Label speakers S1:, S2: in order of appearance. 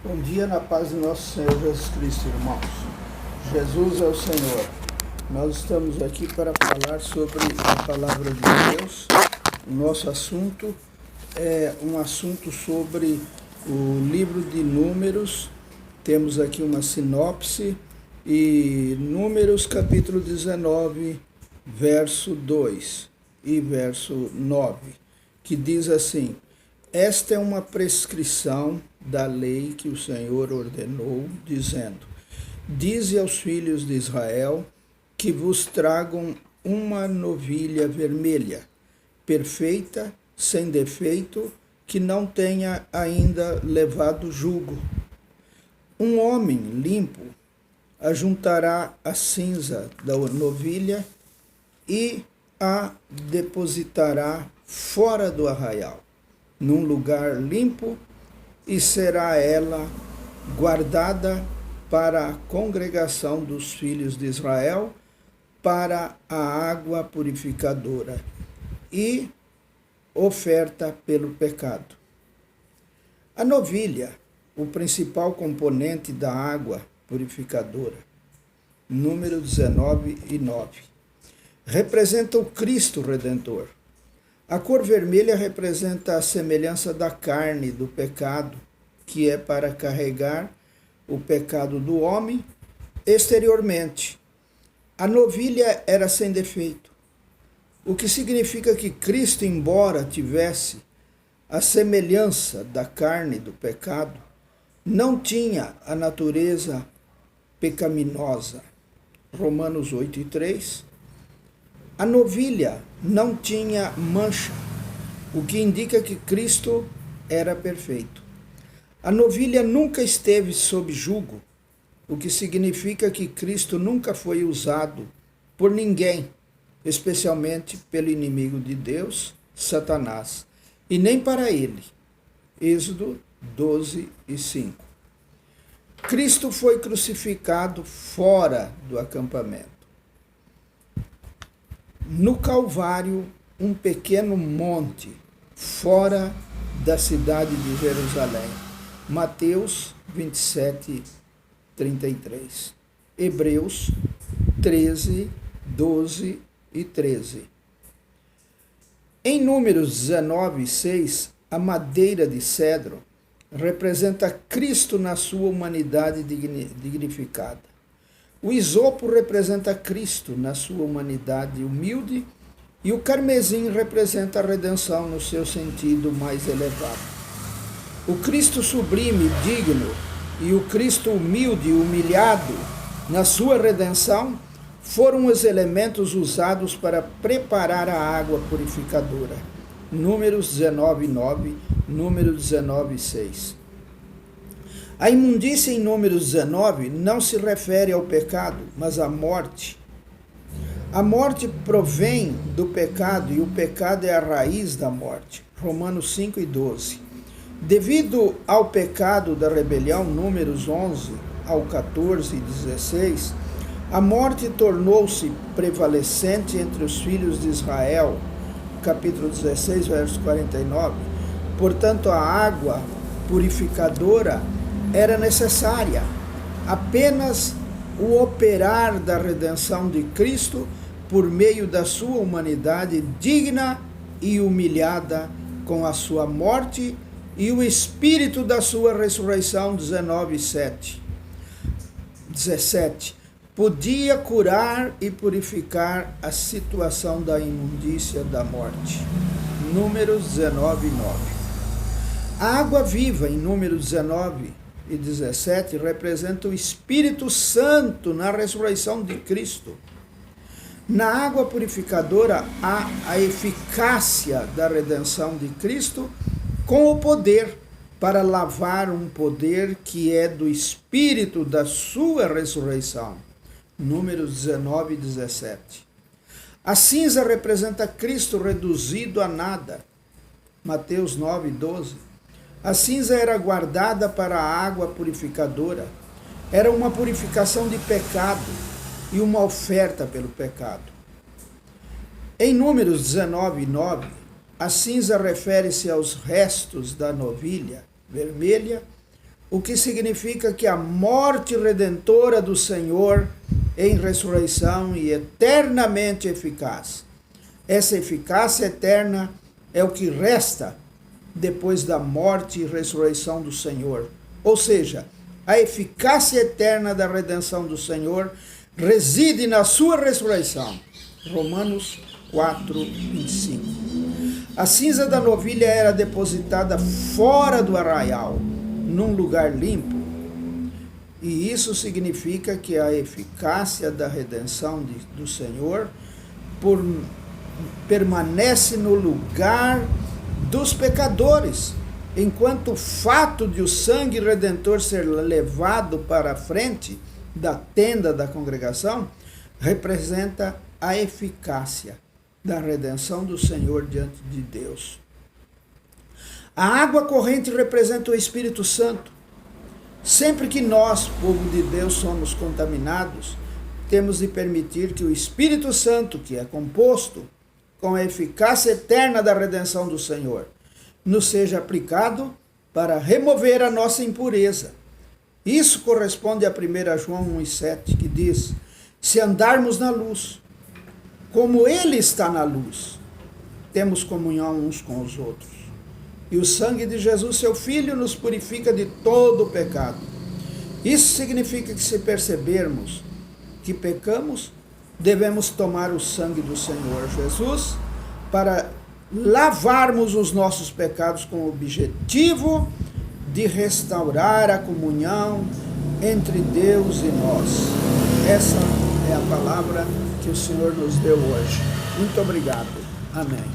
S1: Bom dia, na paz do nosso Senhor Jesus Cristo, irmãos. Jesus é o Senhor. Nós estamos aqui para falar sobre a palavra de Deus. O nosso assunto é um assunto sobre o livro de Números. Temos aqui uma sinopse e Números capítulo 19, verso 2 e verso 9, que diz assim: esta é uma prescrição da lei que o Senhor ordenou, dizendo: dize aos filhos de Israel que vos tragam uma novilha vermelha, perfeita, sem defeito, que não tenha ainda levado jugo. Um homem limpo ajuntará a cinza da novilha e a depositará fora do arraial, num lugar limpo, e será ela guardada para a congregação dos filhos de Israel, para a água purificadora e oferta pelo pecado. A novilha, o principal componente da água purificadora, número 19 e 9, representa o Cristo Redentor. A cor vermelha representa a semelhança da carne do pecado, que é para carregar o pecado do homem exteriormente. A novilha era sem defeito, o que significa que Cristo, embora tivesse a semelhança da carne do pecado, não tinha a natureza pecaminosa. Romanos 8:3. A novilha não tinha mancha, o que indica que Cristo era perfeito. A novilha nunca esteve sob jugo, o que significa que Cristo nunca foi usado por ninguém, especialmente pelo inimigo de Deus, Satanás, e nem para ele. Êxodo 12:5. Cristo foi crucificado fora do acampamento. No Calvário, um pequeno monte, fora da cidade de Jerusalém. Mateus 27:33. Hebreus 13:12 e 13. Em Números 19:6, a madeira de cedro representa Cristo na sua humanidade dignificada. O isopo representa Cristo na sua humanidade humilde e o carmesim representa a redenção no seu sentido mais elevado. O Cristo sublime e digno e o Cristo humilde e humilhado na sua redenção foram os elementos usados para preparar a água purificadora. Números 19:9, Números 19:6. A imundícia em Números 19 não se refere ao pecado, mas à morte. A morte provém do pecado e o pecado é a raiz da morte. Romanos 5:12. Devido ao pecado da rebelião, Números 11 ao 14 e 16, a morte tornou-se prevalecente entre os filhos de Israel. Capítulo 16, verso 49. Portanto, a água purificadora era necessária. Apenas o operar da redenção de Cristo por meio da sua humanidade digna e humilhada com a sua morte e o espírito da sua ressurreição, 17, podia curar e purificar a situação da imundícia da morte. Números 19:9. A água viva em Números 19 e 17 representa o Espírito Santo na ressurreição de Cristo. Na água purificadora há a eficácia da redenção de Cristo com o poder para lavar um poder que é do Espírito da sua ressurreição. Números 19 e 17. A cinza representa Cristo reduzido a nada. Mateus 9:12. A cinza era guardada para a água purificadora. Era uma purificação de pecado e uma oferta pelo pecado. Em Números 19:9, a cinza refere-se aos restos da novilha vermelha o que significa que a morte redentora do Senhor em ressurreição e eternamente eficaz. Essa eficácia eterna é o que resta depois da morte e ressurreição do Senhor. Ou seja, a eficácia eterna da redenção do Senhor reside na sua ressurreição. Romanos 4:25. A cinza da novilha era depositada fora do arraial, num lugar limpo. E isso significa que a eficácia da redenção do Senhor permanece no lugar dos pecadores, enquanto o fato de o sangue redentor ser levado para a frente da tenda da congregação representa a eficácia da redenção do Senhor diante de Deus. A água corrente representa o Espírito Santo. Sempre que nós, povo de Deus, somos contaminados, temos de permitir que o Espírito Santo, que é composto com a eficácia eterna da redenção do Senhor, nos seja aplicado para remover a nossa impureza. Isso corresponde a 1 João 1,7, que diz: se andarmos na luz, como Ele está na luz, temos comunhão uns com os outros. E o sangue de Jesus, seu Filho, nos purifica de todo o pecado. Isso significa que, se percebermos que pecamos, devemos tomar o sangue do Senhor Jesus para lavarmos os nossos pecados com o objetivo de restaurar a comunhão entre Deus e nós. Essa é a palavra que o Senhor nos deu hoje. Muito obrigado. Amém.